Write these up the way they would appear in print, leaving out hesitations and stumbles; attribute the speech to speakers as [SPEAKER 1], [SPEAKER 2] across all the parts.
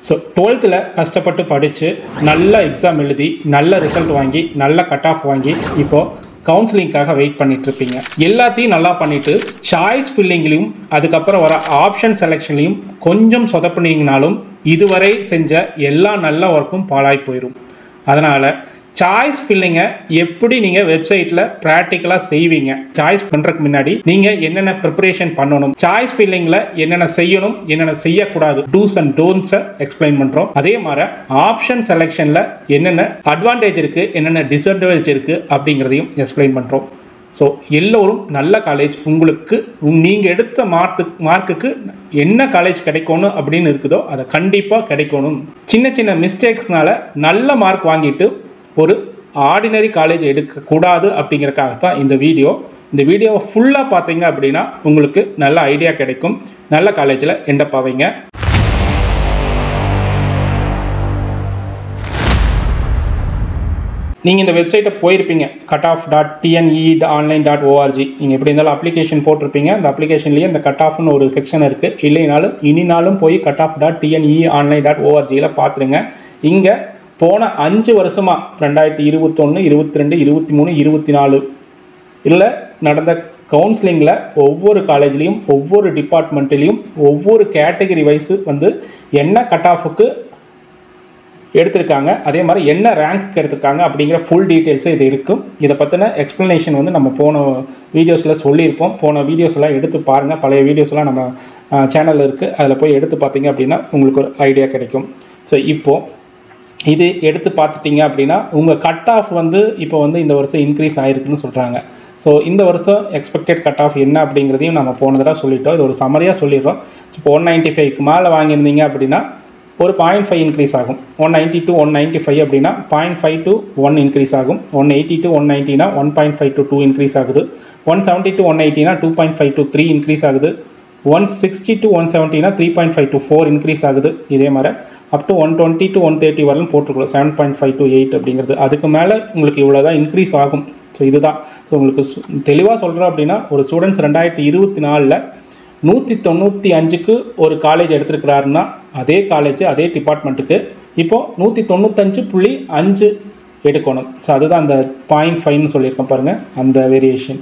[SPEAKER 1] So 12th கஷ்டப்பட்டு படித்து நல்ல எக்ஸாம் எழுதி நல்ல ரிசல்ட் வாங்கி நல்ல கட் ஆஃப் வாங்கி இப்போது கவுன்சிலிங்காக வெயிட் பண்ணிகிட்ருப்பீங்க. எல்லாத்தையும் நல்லா பண்ணிவிட்டு சாய்ஸ் ஃபில்லிங்லேயும் அதுக்கப்புறம் வர ஆப்ஷன் செலெக்ஷன்லேயும் கொஞ்சம் சொதப்பினீங்கனாலும் இதுவரை செஞ்ச எல்லா நல்ல ஒர்க்கும் பாழாய் போயிடும். அதனால் சாய்ஸ் ஃபில்லிங்கை எப்படி நீங்கள் வெப்சைட்டில் ப்ராக்டிக்கலாக செய்வீங்க, சாய்ஸ் பண்ணுறதுக்கு முன்னாடி நீங்கள் என்னென்ன ப்ரிப்பரேஷன் பண்ணணும், சாய்ஸ் ஃபில்லிங்கில் என்னென்ன செய்யணும் என்னென்ன செய்யக்கூடாது, டூஸ் அண்ட் டோன்ட்ஸை எக்ஸ்பிளைன் பண்ணுறோம். அதே மாதிரி ஆப்ஷன் செலெக்ஷனில் என்னென்ன அட்வான்டேஜ் இருக்குது என்னென்ன டிஸ்அட்வான்டேஜ் இருக்குது அப்படிங்கிறதையும் எக்ஸ்பிளைன் பண்ணுறோம். ஸோ எல்லோரும் நல்ல காலேஜ் உங்களுக்கு நீங்கள் எடுத்த மார்க்குக்கு என்ன காலேஜ் கிடைக்கணும் அப்படின்னு இருக்குதோ அதை கண்டிப்பாக கிடைக்கணும். சின்ன சின்ன மிஸ்டேக்ஸ்னால நல்ல மார்க் வாங்கிட்டு ஒரு ஆர்டினரி காலேஜ் எடுக்கக்கூடாது அப்படிங்கிறதுக்காக தான் இந்த வீடியோவை ஃபுல்லாக பார்த்தீங்க அப்படின்னா உங்களுக்கு நல்ல ஐடியா கிடைக்கும். நல்ல காலேஜில் எண்டப் ஆவீங்க. நீங்கள் இந்த வெப்சைட்டை போயிருப்பீங்க cutoff.tne.online.org. நீங்கள் எப்படி இருந்தாலும் அப்ளிகேஷன் போட்டிருப்பீங்க. அந்த அப்ளிகேஷன்லேயே இந்த கட் ஆஃப்னு ஒரு செக்ஷன் இருக்குது. இல்லைனாலும் இனினாலும் போய் cutoff.tne.online.org பார்த்துருங்க. இங்கே போன 5 வருஷமாக 2021, 22, 23, 24 இல்லை நடந்த கவுன்சிலிங்கில் ஒவ்வொரு காலேஜ்லேயும் ஒவ்வொரு டிபார்ட்மெண்ட்லேயும் ஒவ்வொரு கேட்டகரி வைஸு வந்து என்ன கட் ஆஃபுக்கு எடுத்திருக்காங்க, அதே மாதிரி என்ன ரேங்க்கு எடுத்திருக்காங்க அப்படிங்கிற ஃபுல் டீட்டெயில்ஸு இது இருக்கும். இதை பற்றின எக்ஸ்ப்ளனேஷன் வந்து நம்ம போன வீடியோஸில் சொல்லியிருப்போம். போன வீடியோஸ்லாம் எடுத்து பாருங்கள். பழைய வீடியோஸ்லாம் நம்ம சேனலில் இருக்குது. அதில் போய் எடுத்து பார்த்தீங்க அப்படின்னா உங்களுக்கு ஒரு ஐடியா கிடைக்கும். ஸோ இப்போது இது எடுத்து பார்த்துட்டிங்க அப்படின்னா உங்கள் கட் ஆஃப் வந்து இப்போ வந்து இந்த வருஷம் இன்க்ரீஸ் ஆகிருக்குன்னு சொல்கிறாங்க. ஸோ இந்த வருஷம் எக்ஸ்பெக்டட் கட் ஆஃப் என்ன அப்படிங்கிறதையும் நம்ம போன தடவை சொல்லிட்டோம். இது ஒரு சம்மரியாக சொல்லிடுறோம். இப்போ 195க்கு மேலே வாங்கியிருந்தீங்க அப்படின்னா ஒரு 0.5 இன்க்ரீஸ் ஆகும். 190 to 195 அப்படின்னா 0.5 to 1 இன்க்ரீஸ் ஆகும். 180 to 190னா 1.5 to 2 இன்க்ரீஸ் ஆகுது. 170 to 180னா 2.5 to 3 இன்க்ரீஸ் ஆகுது. 160 to 170னா 3.5 to 4 இன்க்ரீஸ் ஆகுது. இதே மாதிரி அப் டு 120 to 130 வரலும் போட்டிருக்கோம். 7.5 to 8 அப்படிங்கிறது. அதுக்கு மேலே உங்களுக்கு இவ்வளோ தான் இன்க்ரீஸ் ஆகும். ஸோ இதுதான். ஸோ உங்களுக்கு தெளிவாக சொல்கிறோம் அப்படின்னா ஒரு ஸ்டூடெண்ட்ஸ் 2024 195க்கு ஒரு காலேஜ் எடுத்துருக்கிறாருன்னா அதே காலேஜ் அதே டிபார்ட்மெண்ட்டுக்கு இப்போது 195.5 எடுக்கணும். ஸோ அதுதான் அந்த 0.5ன்னு சொல்லியிருக்கேன் பாருங்கள், அந்த வேரியேஷன்.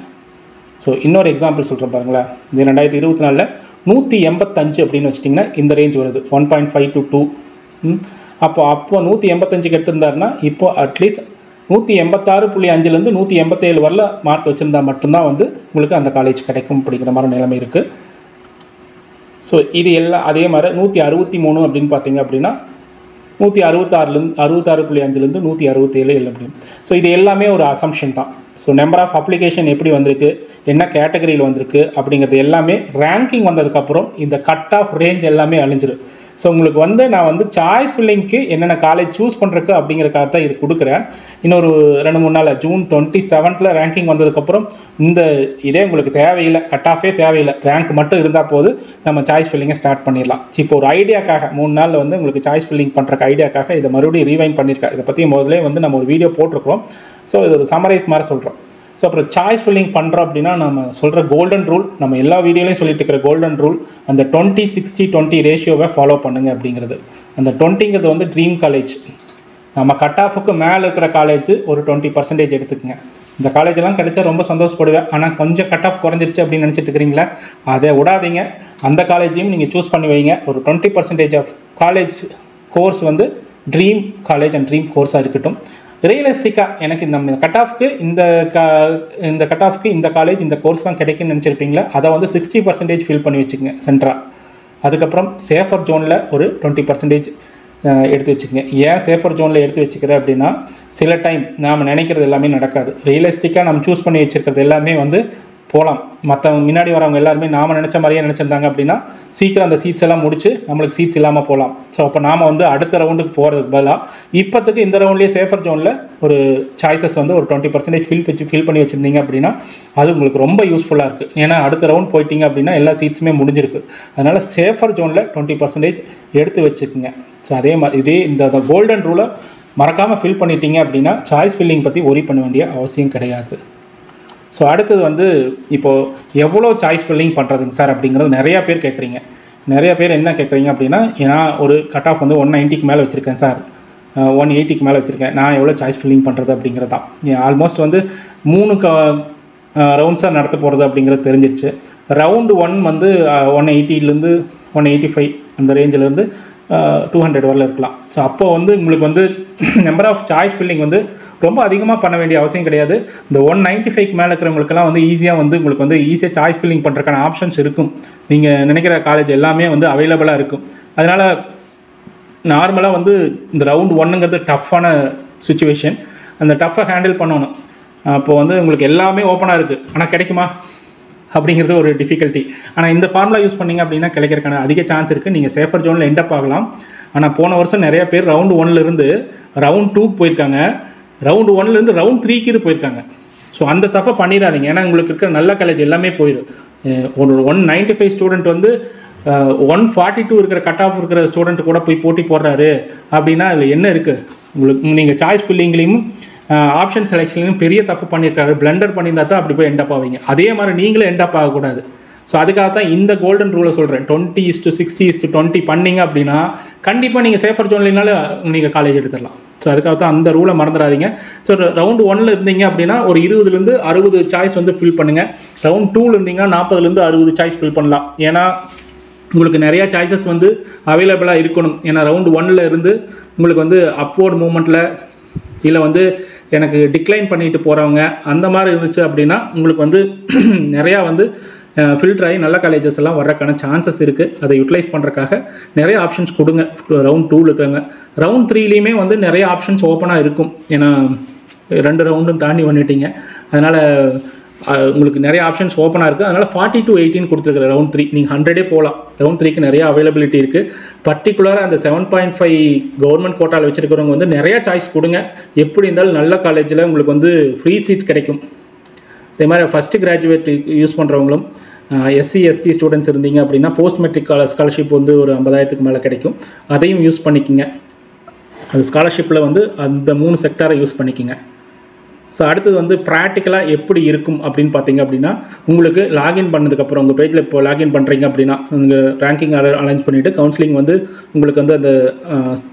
[SPEAKER 1] ஸோ இன்னொரு எக்ஸாம்பிள் சொல்கிறேன் பாருங்களேன். இந்த 2024 185 அப்படின்னு வச்சிட்டிங்கன்னா இந்த ரேஞ்ச் வருது 1.5 to 2. அப்போ 185க்கு எடுத்திருந்தாருன்னா இப்போ அட்லீஸ்ட் 186.5லேருந்து 187 வரல மார்க் வச்சுருந்தா மட்டும்தான் வந்து உங்களுக்கு அந்த காலேஜ் கிடைக்கும் அப்படிங்கிற மாதிரி நிலைமை இருக்குது. ஸோ இது எல்லாம் அதே மாதிரி 163 அப்படின்னு பார்த்தீங்க அப்படின்னா 166.5லேருந்து 167 அப்படின்னு. ஸோ இது எல்லாமே ஒரு அசம்ஷன் தான். ஸோ நம்பர் ஆஃப் அப்ளிகேஷன் எப்படி வந்திருக்கு, என்ன கேட்டகரியில் வந்திருக்கு அப்படிங்கிறது எல்லாமே ரேங்கிங் வந்ததுக்கப்புறம் இந்த கட் ஆஃப் ரேஞ்ச் எல்லாமே அழிஞ்சிடும். ஸோ உங்களுக்கு வந்து நான் வந்து சாய்ஸ் ஃபில்லிங்க்கு என்னென்ன காலேஜ் சூஸ் பண்ணுறதுக்கு அப்படிங்கிறக்காக தான் இது கொடுக்குறேன். இன்னொரு 2-3 நாள் ஜூன் 27th ரேங்கிங் வந்ததுக்கப்புறம் இதே உங்களுக்கு தேவையில்லை, கட் ஆஃபே தேவையில்லை, ரேங்க் மட்டும் இருந்தால் போது நம்ம சாய்ஸ் ஃபில்லிங்கை ஸ்டார்ட் பண்ணிடலாம். இப்போ ஒரு ஐடியாக்காக 3 நாளில் வந்து உங்களுக்கு சாய்ஸ் ஃபில்லிங் பண்ணுறக்கு ஐடியாக்காக இதை மறுபடியும் ரீவைண்ட் பண்ணியிருக்கேன். இதை பற்றி முதல்ல வந்து நம்ம ஒரு வீடியோ போட்டிருக்கிறோம். ஸோ இது ஒரு சம்மரைஸ் மாதிரி சொல்கிறோம். ஸோ அப்புறம் சாய்ஸ் ஃபில்லிங் பண்ணுறோம் அப்படின்னா நம்ம சொல்கிற கோல்டன் ரூல், நம்ம எல்லா வீடியோலையும் சொல்லிட்டு இருக்கிற கோல்டன் ரூல், அந்த 20-60-20 ரேஷியோவை ஃபாலோ பண்ணுங்க அப்படிங்கிறது. அந்த 20ங்கிறது வந்து ட்ரீம் காலேஜ். நம்ம கட் ஆஃபுக்கு மேலே இருக்கிற காலேஜ் ஒரு 20% எடுத்துக்கங்க. இந்த காலேஜெல்லாம் கிடைச்சா ரொம்ப சந்தோஷப்படுவேன். ஆனால் கொஞ்சம் கட் ஆஃப் குறைஞ்சிருச்சு அப்படின்னு நினச்சிட்டு இருக்கிறீங்களா, அதை விடாதீங்க. அந்த காலேஜையும் நீங்கள் சூஸ் பண்ணி வைங்க. ஒரு 20% ஆஃப் காலேஜ் கோர்ஸ் வந்து ட்ரீம் காலேஜ் அண்ட் ட்ரீம் கோர்ஸாக இருக்கட்டும். ரியலிஸ்டிக்காக எனக்கு இந்த கட் ஆஃப்க்கு இந்த கட் ஆஃப்க்கு இந்த காலேஜ் இந்த கோர்ஸ் தான் கிடைக்குன்னு நினச்சிருப்பீங்களா, அதை வந்து 60% ஃபில் பண்ணி வச்சுக்கோங்க சென்ட்ரா. அதுக்கப்புறம் சேஃபர் ஜோனில் ஒரு 20% எடுத்து வச்சுக்கோங்க. ஏன் சேஃபர் ஜோனில் எடுத்து வச்சுக்கிறேன் அப்படின்னா சில டைம் நாம் நினைக்கிறது எல்லாமே நடக்காது. ரியலிஸ்டிக்காக நம்ம சூஸ் பண்ணி வச்சுருக்கிறது எல்லாமே வந்து போகலாம். மற்றவங்க முன்னாடி வரவங்க எல்லாருமே நாம் நினச்ச மாதிரியே நினச்சிருந்தாங்க அப்படின்னா சீக்கிரம் அந்த சீட்ஸ் எல்லாம் முடிச்சு நம்மளுக்கு சீட்ஸ் இல்லாமல் போகலாம். ஸோ அப்போ நாம் வந்து அடுத்த ரவுண்டுக்கு போகிறதுக்கு பதிலாக இப்போத்துக்கு இந்த ரவுண்ட்லேயே சேஃபர் ஜோனில் ஒரு சாய்ஸஸ் வந்து ஒரு 20% ஃபில் பண்ணி வச்சுருந்தீங்க அப்படின்னா அது உங்களுக்கு ரொம்ப யூஸ்ஃபுல்லாக இருக்குது. ஏன்னா அடுத்த ரவுண்ட் போயிட்டீங்க அப்படின்னா எல்லா சீட்ஸுமே முடிஞ்சிருக்கு. அதனால் சேஃபர் ஜோனில் 20% எடுத்து வச்சுக்கோங்க. ஸோ அதே மாதிரி இந்த கோல்டன் ரூலை மறக்காமல் ஃபில் பண்ணிட்டீங்க அப்படின்னா சாய்ஸ் ஃபில்லிங் பற்றி ஒரி பண்ண வேண்டிய அவசியம் கிடையாது. ஸோ அடுத்தது வந்து இப்போது எவ்வளோ சாய்ஸ் ஃபில்லிங் பண்ணுறதுங்க சார் அப்படிங்கிறது நிறையா பேர் கேட்குறீங்க. நிறைய பேர் என்ன கேட்குறீங்க அப்படின்னா, ஏன்னா ஒரு கட் ஆஃப் வந்து 190க்கு மேலே வச்சுருக்கேன் சார், 180க்கு மேலே வச்சுருக்கேன், நான் எவ்வளோ சாய்ஸ் ஃபில்லிங் பண்ணுறது அப்படிங்கிறது தான். ஆல்மோஸ்ட் வந்து 3 ரவுண்ட்ஸாக நடத்த போகிறது அப்படிங்கிறது தெரிஞ்சிருச்சு. ரவுண்டு 1 வந்து 180லேருந்து 185 அந்த ரேஞ்சிலேருந்து 200 வரல இருக்கலாம். ஸோ அப்போ வந்து உங்களுக்கு வந்து நம்பர் ஆஃப் சாய்ஸ் ஃபில்லிங் வந்து ரொம்ப அதிகமாக பண்ண வேண்டிய அவசியம் கிடையாது. இந்த 195க்கு மேலே இருக்கிறவங்களுக்கெல்லாம் வந்து ஈஸியாக வந்து உங்களுக்கு வந்து ஈஸியாக சாய்ஸ் ஃபில்லிங் பண்ணுறதுக்கான ஆப்ஷன்ஸ் இருக்கும். நீங்கள் நினைக்கிற காலேஜ் எல்லாமே வந்து அவைலபிளாக இருக்கும். அதனால் நார்மலாக வந்து இந்த ரவுண்ட் 1ங்கிறது டஃப்பான சுச்சுவேஷன். அந்த டஃப்பை ஹேண்டில் பண்ணணும். அப்போது வந்து உங்களுக்கு எல்லாமே ஓப்பனாக இருக்குது, ஆனால் கிடைக்குமா அப்படிங்கிறது ஒரு டிஃபிகல்ட்டி. ஆனால் இந்த ஃபார்முலா யூஸ் பண்ணிங்க அப்படின்னா கிடைக்கிறதுக்கான அதிக சான்ஸ் இருக்குது. நீங்கள் சேஃபர் ஜோனில் எண்டப் ஆகலாம். ஆனால் போன வருஷம் நிறைய பேர் ரவுண்டு 1லேருந்து ரவுண்ட் 2க்கு போயிருக்காங்க, ரவுண்டு 1லேருந்து ரவுண்ட் 3க்கு இது போயிருக்காங்க. ஸோ அந்த தப்பை பண்ணிடாதீங்க. ஏன்னா உங்களுக்கு இருக்கிற நல்ல காலேஜ் எல்லாமே போயிடும். ஒரு 195 ஸ்டூடெண்ட் வந்து 142 இருக்கிற கட் ஆஃப் இருக்கிற ஸ்டூடெண்ட் கூட போய் போட்டி போடுறாரு அப்படின்னா அதில் என்ன இருக்குது? உங்களுக்கு நீங்கள் சாய்ஸ் ஃபில்லிங்லேயும் ஆப்ஷன் செலெக்ஷன்லையும் பெரிய தப்பு பண்ணியிருக்காரு. பிளண்டர் பண்ணியிருந்தா தான் அப்படி போய் எண்டப் ஆவீங்க. அதே மாதிரி நீங்களும் எண்டப் ஆகக்கூடாது. ஸோ அதுக்காக தான் இந்த கோல்டன் ரூலை சொல்கிறேன். 20:60:20 பண்ணிங்க அப்படின்னா கண்டிப்பாக நீங்கள் சேஃபர் ஜோன்லினாலும் நீங்கள் காலேஜ் எடுத்துடலாம். ஸோ அதுக்காக தான் அந்த ரூலை மறந்துடாதீங்க. ஸோ ரவுண்டு 1ல் இருந்தீங்க அப்படின்னா ஒரு 20லேருந்து 60 சாய்ஸ் வந்து ஃபில் பண்ணுங்கள். ரவுண்ட் 2ல் இருந்தீங்கன்னா 40லேருந்து 60 சாய்ஸ் ஃபில் பண்ணலாம். ஏன்னா உங்களுக்கு நிறையா சாய்ஸஸ் வந்து அவைலபிளாக இருக்கணும். ஏன்னா ரவுண்டு 1ல் இருந்து உங்களுக்கு வந்து அப்வோர்ட் மூமெண்ட்டில் இல்லை வந்து எனக்கு டிக்ளைன் பண்ணிட்டு போகிறவங்க அந்த மாதிரி இருந்துச்சு அப்படின்னா உங்களுக்கு வந்து நிறையா வந்து ஃபில்டர் ஆகி நல்ல காலேஜஸ் எல்லாம் வர்றதுக்கான சான்சஸ் இருக்குது. அதை யூட்டிலைஸ் பண்ணுறதுக்காக நிறைய ஆப்ஷன்ஸ் கொடுங்க. ரவுண்ட் 2ல் இருக்கிறவங்க ரவுண்ட் 3லேயுமே வந்து நிறைய ஆப்ஷன்ஸ் ஓப்பனாக இருக்கும். ஏன்னா 2 ரவுண்டும் தாண்டி வந்துட்டீங்க. அதனால் உங்களுக்கு நிறைய ஆப்ஷன்ஸ் ஓப்பனாக இருக்குது. அதனால் 40-18 கொடுத்துருக்குற ரவுண்ட் 3 நீங்கள் 100 போகலாம். ரவுண்ட் 3க்கு நிறைய அவைலபிலிட்டி இருக்குது. பர்டிகுலராக அந்த 7.5 கவர்மெண்ட் கோட்டாவில் வச்சுருக்கிறவங்க வந்து நிறையா சாய்ஸ் கொடுங்க. எப்படி இருந்தாலும் நல்ல காலேஜில் உங்களுக்கு வந்து ஃப்ரீ சீட் கிடைக்கும். அதே மாதிரி ஃபஸ்ட்டு கிராஜுவேட் யூஸ் பண்ணுறவங்களும் SC/ST ஸ்டூடெண்ட்ஸ் இருந்தீங்க அப்படின்னா போஸ்ட் மெட்ரிக் ஸ்காலர்ஷிப் வந்து ஒரு 50,000க்கு மேலே கிடைக்கும். அதையும் யூஸ் பண்ணிக்கோங்க. அது ஸ்காலர்ஷிப்பில் வந்து அந்த 3 செக்டாரை யூஸ் பண்ணிக்கோங்க. ஸோ அடுத்தது வந்து ப்ராக்டிக்கலாக எப்படி இருக்கும் அப்படின்னு பார்த்தீங்க அப்படின்னா, உங்களுக்கு லாகின் பண்ணதுக்கப்புறம் உங்கள் பேஜில் இப்போ லாகின் பண்ணுறீங்க அப்படின்னா உங்கள் ரேங்கிங் அரேஞ்ச் பண்ணிவிட்டு கவுன்சிலிங் வந்து உங்களுக்கு வந்து அந்த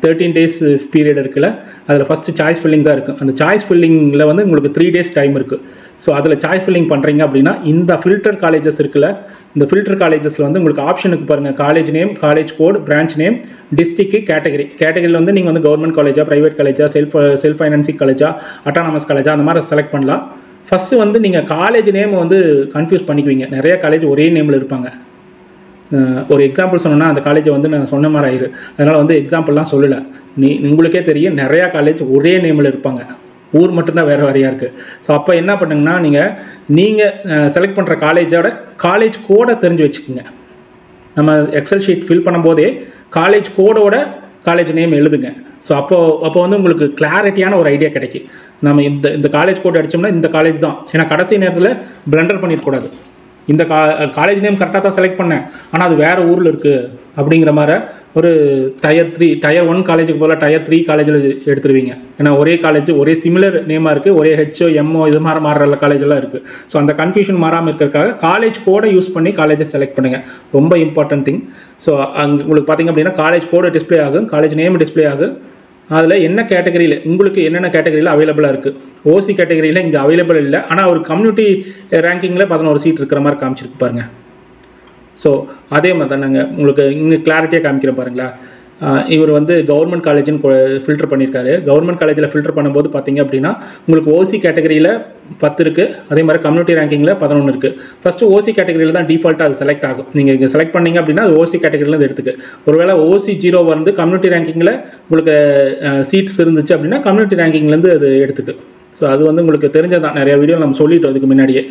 [SPEAKER 1] 13 days பீரியட் இருக்குல்ல, அதில் ஃபஸ்ட்டு சாய்ஸ் ஃபில்லிங் தான் இருக்குது. அந்த சாய்ஸ் ஃபில்லிங்கில் வந்து உங்களுக்கு 3 days டைம் இருக்குது. ஸோ அதில் சாய்ஸ் ஃபில்லிங் பண்ணுறீங்க அப்படின்னா இந்த ஃபில்டர் காலேஜஸ் இருக்குல்ல, இந்த ஃபில்டர் காலேஜஸில் வந்து உங்களுக்கு ஆப்ஷனுக்கு பாருங்கள், college name, college code, branch name, district, கேட்டகரியில் வந்து நீங்கள் வந்து கவர்மெண்ட் காலேஜா, ப்ரைவேட் காலேஜா, செல்ஃப் ஃபைனான்சிங் காலேஜா, அட்டானமஸ் காலேஜா, அந்த மாதிரி செலக்ட் பண்ணலாம். ஃபஸ்ட்டு வந்து நீங்கள் காலேஜ் நேம் வந்து கன்ஃபியூஸ் பண்ணிக்குவீங்க. நிறைய காலேஜ் ஒரே நேமில் இருப்பாங்க. ஒரு எக்ஸாம்பிள் சொன்னோன்னா அந்த காலேஜை வந்து நான் சொன்ன மாதிரி ஆயிரு. அதனால் வந்து எக்ஸாம்பிள்லாம் சொல்லலை. உங்களுக்கே தெரியும் நிறையா காலேஜ் ஒரே நேமில் இருப்பாங்க. ஊர் மட்டும்தான் வேறு வேறையாக இருக்குது. ஸோ அப்போ என்ன பண்ணுங்கன்னா நீங்கள் செலக்ட் பண்ணுற காலேஜோட காலேஜ் கோடை தெரிஞ்சு வச்சுக்கோங்க. நம்ம எக்ஸல் ஷீட் ஃபில் பண்ணும்போதே காலேஜ் கோடோட காலேஜ் நேம் எழுதுங்க. ஸோ அப்போ வந்து உங்களுக்கு கிளாரிட்டியான ஒரு ஐடியா கிடைக்கும். நம்ம இந்த காலேஜ் கோட் அடித்தோம்னா இந்த காலேஜ் தான். ஏன்னா கடைசி நேரத்தில் பிளண்டர் பண்ணிடக்கூடாது. இந்த காலேஜ் நேம் கரெக்டாக தான் செலக்ட் பண்ணேன், ஆனால் அது வேறு ஊரில் இருக்குது அப்படிங்கிற மாதிரி ஒரு டயர் 1 காலேஜுக்கு போல் டயர் 3 காலேஜில் எடுத்துருவீங்க. ஏன்னா ஒரே காலேஜ் ஒரே சிமிலர் நேமாக இருக்குது, ஒரே HO MO இது மாதிரி மாறுற காலேஜெல்லாம் இருக்குது. ஸோ அந்த கன்ஃபியூஷன் மாறாமல் இருக்கிறதுக்காக காலேஜ் கோடை யூஸ் பண்ணி காலேஜை செலக்ட் பண்ணுங்கள். ரொம்ப இம்பார்ட்டன்ட் திங். ஸோ அங்கே உங்களுக்கு பார்த்திங்க அப்படின்னா காலேஜ் கோடு டிஸ்பிளே ஆகும், காலேஜ் நேம் டிஸ்பிளே ஆகும். அதில் என்ன கேட்டகரியில் உங்களுக்கு என்னென்ன கேட்டகரியில் அவைலபிளாக இருக்குது. ஓசி கேட்டகரியில் இங்கே அவைலபிள் இல்லை, ஆனால் ஒரு கம்யூனிட்டி ரேங்கிங்கில் 11 சீட் இருக்கிற மாதிரி காமிச்சிருக்கு பாருங்கள். ஸோ அதே மாதிரி தான் நாங்கள் உங்களுக்கு இங்கே கிளாரிட்டியாக காமிக்கிறோம் பாருங்களா. இவர் வந்து கவர்மெண்ட் காலேஜ்னு ஃபில்டர் பண்ணியிருக்காரு. கவர்மெண்ட் காலேஜில் ஃபில்டர் பண்ணும்போது பார்த்தீங்க அப்படின்னா உங்களுக்கு ஓசி கேட்டகரியில் 10 இருக்குது. அதே மாதிரி கம்யூனிட்டி ரேங்கிங்கில் 11 இருக்குது. ஃபஸ்ட்டு ஓசி கேட்டகரியில் தான் டிஃபால்ட்டாக அது செலக்ட் ஆகும். நீங்கள் இங்கே செலக்ட் பண்ணிங்க அப்படின்னா அது ஓசி கேட்டகரியில் எடுத்துக்கு. ஒருவேளை ஓசி 0 வந்து கம்யூனிட்டி ரேங்கிங்கில் உங்களுக்கு சீட்ஸ் இருந்துச்சு அப்படின்னா கம்யூனிட்டி ரேங்கிங்லேருந்து அது எடுத்துக்கு. ஸோ அது வந்து உங்களுக்கு தெரிஞ்சதான், நிறையா வீடியோ நம்ம சொல்லிட்டோம் அதுக்கு முன்னாடியே.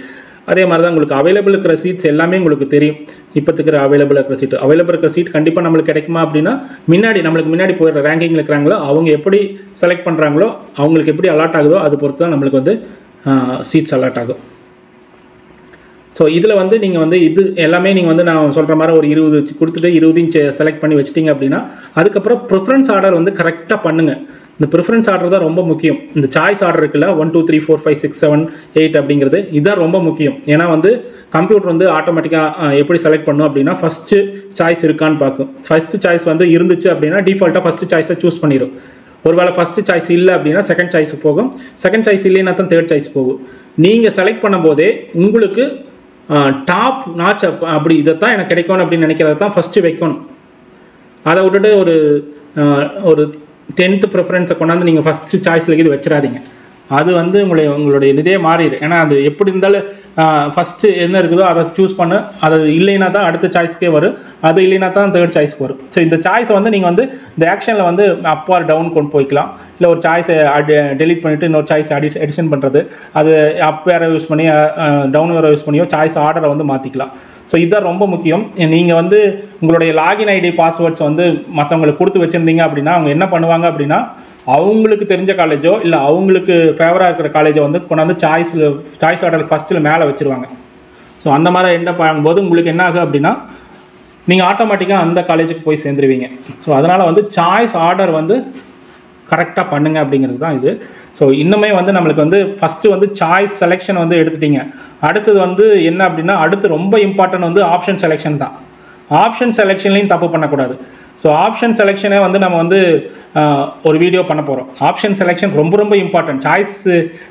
[SPEAKER 1] அதே மாதிரி தான் உங்களுக்கு அவைலபிள் இருக்கிற சீட்ஸ் எல்லாமே உங்களுக்கு தெரியும். இப்போத்துக்கு அவைலபிள் இருக்கிற சீட் கண்டிப்பாக நம்மளுக்கு கிடைக்குமா அப்படின்னா நம்மளுக்கு முன்னாடி போயிடுற ரேங்கிங்கில் இருக்கிறாங்களோ அவங்க எப்படி செலக்ட் பண்ணுறாங்களோ அவங்களுக்கு எப்படி அலாட் ஆகுதோ அது பொறுத்து தான் நம்மளுக்கு வந்து சீட்ஸ் அலாட் ஆகும். ஸோ இதில் வந்து நீங்கள் வந்து இது எல்லாமே நீங்கள் வந்து நான் சொல்கிற மாதிரி ஒரு 20 கொடுத்துட்டு 20 செலக்ட் பண்ணி வச்சிட்டிங்க அப்படின்னா அதுக்கப்புறம் ப்ரிஃபரன்ஸ் ஆர்டர் வந்து கரெக்டாக பண்ணுங்கள். இந்த ப்ரிஃபரன்ஸ் ஆர்டர் தான் ரொம்ப முக்கியம். இந்த சாய்ஸ் ஆர்டர் இருக்குல்ல 1 2 3 4 5 6 7 8 அப்படிங்கிறது இதுதான் ரொம்ப முக்கியம். ஏன்னா வந்து கம்ப்யூட்டர் வந்து ஆட்டோமேட்டிக்காக எப்படி செலக்ட் பண்ணும் அப்படின்னா ஃபஸ்ட்டு சாய்ஸ் இருக்கான்னு பார்க்கும். ஃபஸ்ட்டு சாய்ஸ் வந்து இருந்துச்சு அப்படின்னா டிஃபால்ட்டாக ஃபஸ்ட்டு சாய்ஸை சூஸ் பண்ணிடும். ஒருவேளை ஃபஸ்ட்டு சாய்ஸ் இல்லை அப்படின்னா செகண்ட் சாய்ஸ் போகும். செகண்ட் சாய்ஸ் இல்லைன்னா தான் தேர்ட் சாய்ஸ் போகும். நீங்கள் செலக்ட் பண்ணும்போதே உங்களுக்கு டாப் நாச் அப்படி இதைத்தான் எனக்கு கிடைக்கணும் அப்படின்னு நினைக்கிறத தான் ஃபஸ்ட்டு வைக்கணும். அதை விட்டுட்டு ஒரு 10th ப்ரிஃபரன்ஸை கொண்டாந்து நீங்கள் ஃபஸ்ட்டு சாய்ஸில் இது வச்சிடாதீங்க. அது வந்து உங்களுடைய இதே மாறிடு. ஏன்னா அது எப்படி இருந்தாலும் ஃபஸ்ட்டு என்ன இருக்குதோ அதை சூஸ் பண்ண, அது இல்லைன்னா தான் அடுத்த சாய்ஸ்க்கே வரும், அது இல்லைன்னா தான் தேர்ட் சாய்ஸ்க்கு வரும். ஸோ இந்த சாய்ஸை வந்து நீங்கள் வந்து இந்த ஆக்ஷனில் வந்து அப் ஆர் டவுன் கொண்டு போய்க்கலாம். இல்லை ஒரு சாய்ஸை டெலிட் பண்ணிவிட்டு இன்னொரு சாய்ஸ் எடிஷன் பண்ணுறது, அது அப் வேறு யூஸ் பண்ணி டவுன் வேறு யூஸ் பண்ணியோ சாய்ஸ் ஆர்டரை வந்து மாற்றிக்கலாம். ஸோ இதுதான் ரொம்ப முக்கியம். நீங்கள் வந்து உங்களுடைய லாகின் ஐடி பாஸ்வேர்ட்ஸ் வந்து மற்றவங்களுக்கு கொடுத்து வச்சுருந்தீங்க அப்படின்னா அவங்க என்ன பண்ணுவாங்க அப்படின்னா அவங்களுக்கு தெரிஞ்ச காலேஜோ இல்லை அவங்களுக்கு ஃபேவராக இருக்கிற காலேஜோ வந்து கொண்டாந்து சாய்ஸ் ஆர்டர் ஃபஸ்ட்டில் மேலே வச்சுருவாங்க. ஸோ அந்த மாதிரி என்ன பண்ணும்போது உங்களுக்கு என்ன ஆகும் அப்படின்னா நீங்கள் ஆட்டோமேட்டிக்காக அந்த காலேஜுக்கு போய் சேர்ந்துருவீங்க. ஸோ அதனால் வந்து சாய்ஸ் ஆர்டர் வந்து கரெக்டாக பண்ணுங்கள் அப்படிங்கிறது தான் இது. ஸோ இன்னுமே வந்து நம்மளுக்கு வந்து ஃபஸ்ட்டு வந்து சாய்ஸ் செலெக்ஷன் வந்து எடுத்துட்டிங்க. அடுத்தது வந்து என்ன அப்படின்னா அடுத்து ரொம்ப இம்பார்ட்டன்ட் வந்து ஆப்ஷன் செலெக்ஷன் தான். ஆப்ஷன் செலெக்ஷன்லையும் தப்பு பண்ணக்கூடாது. ஸோ ஆப்ஷன் செலெக்ஷனே வந்து நம்ம வந்து ஒரு வீடியோ பண்ண போகிறோம். ஆப்ஷன் செலெக்ஷன் ரொம்ப ரொம்ப இம்பார்ட்டன்ட். சாய்ஸ்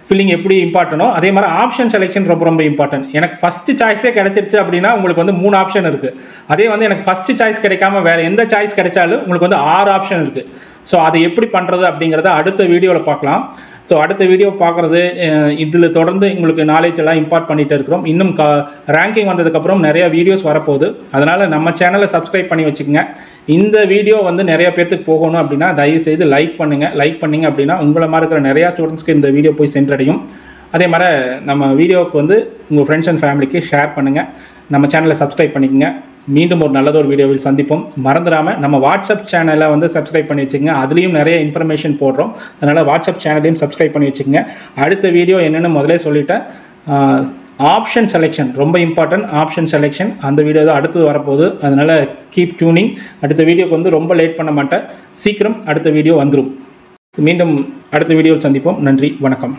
[SPEAKER 1] ஃபில்லிங் எப்படி இம்பார்ட்டனோ அதே மாதிரி ஆப்ஷன் செலெக்ஷன் ரொம்ப ரொம்ப இம்பார்ட்டன்ட். எனக்கு ஃபஸ்ட்டு சாய்ஸே கிடைச்சிருச்சு அப்படின்னா உங்களுக்கு வந்து 3 ஆப்ஷன் இருக்குது. அதே வந்து எனக்கு ஃபஸ்ட்டு சாய்ஸ் கிடைக்காம வேறு எந்த சாய்ஸ் கிடைச்சாலும் உங்களுக்கு வந்து 6 ஆப்ஷன் இருக்குது. ஸோ அதை எப்படி பண்ணுறது அப்படிங்கிறத அடுத்த வீடியோவில் பார்க்கலாம். ஸோ அடுத்த வீடியோ பார்க்குறது இதில் தொடர்ந்து உங்களுக்கு நாலேஜ் எல்லாம் இம்பார்ட் பண்ணிகிட்டு இருக்கிறோம். இன்னும் ரேங்கிங் வந்ததுக்கப்புறம் நிறைய வீடியோஸ் வரப்போகுது. அதனால் நம்ம சேனலை சப்ஸ்கிரைப் பண்ணி வச்சுக்கோங்க. இந்த வீடியோ வந்து நிறைய பேர்த்துக்கு போகணும் அப்படின்னா தயவுசெய்து லைக் பண்ணுங்கள். லைக் பண்ணிங்க அப்படின்னா உங்களை மாதிரி இருக்கிற நிறையா ஸ்டூடெண்ட்ஸ்க்கு இந்த வீடியோ போய் சென்றடையும். அதே மாதிரி நம்ம வீடியோவுக்கு வந்து உங்கள் ஃப்ரெண்ட்ஸ் அண்ட் ஃபேமிலிக்கு ஷேர் பண்ணுங்கள். நம்ம சேனலை சப்ஸ்கிரைப் பண்ணிக்கோங்க. மீண்டும் ஒரு நல்லதொரு வீடியோவில் சந்திப்போம். மறந்துடாமல் நம்ம வாட்ஸ்அப் சேனலை வந்து சப்ஸ்கிரைப் பண்ணி வச்சுக்கோங்க. அதுலேயும் நிறைய இன்ஃபர்மேஷன் போடுறோம். அதனால் வாட்ஸ்அப் சேனலையும் சப்ஸ்கிரைப் பண்ணி வச்சுக்கோங்க. அடுத்த வீடியோ என்னென்னு முதலே சொல்லிட்டேன். ஆப்ஷன் செலெக்ஷன் ரொம்ப இம்பார்ட்டன்ட். ஆப்ஷன் செலெக்ஷன் அந்த வீடியோ தான் அடுத்தது வரப்போகுது. அதனால் கீப் டியூனிங். அடுத்த வீடியோக்கு வந்து ரொம்ப லேட் பண்ண மாட்டேன். சீக்கிரம் அடுத்த வீடியோ வந்துடும். மீண்டும் அடுத்த வீடியோவில் சந்திப்போம். நன்றி, வணக்கம்.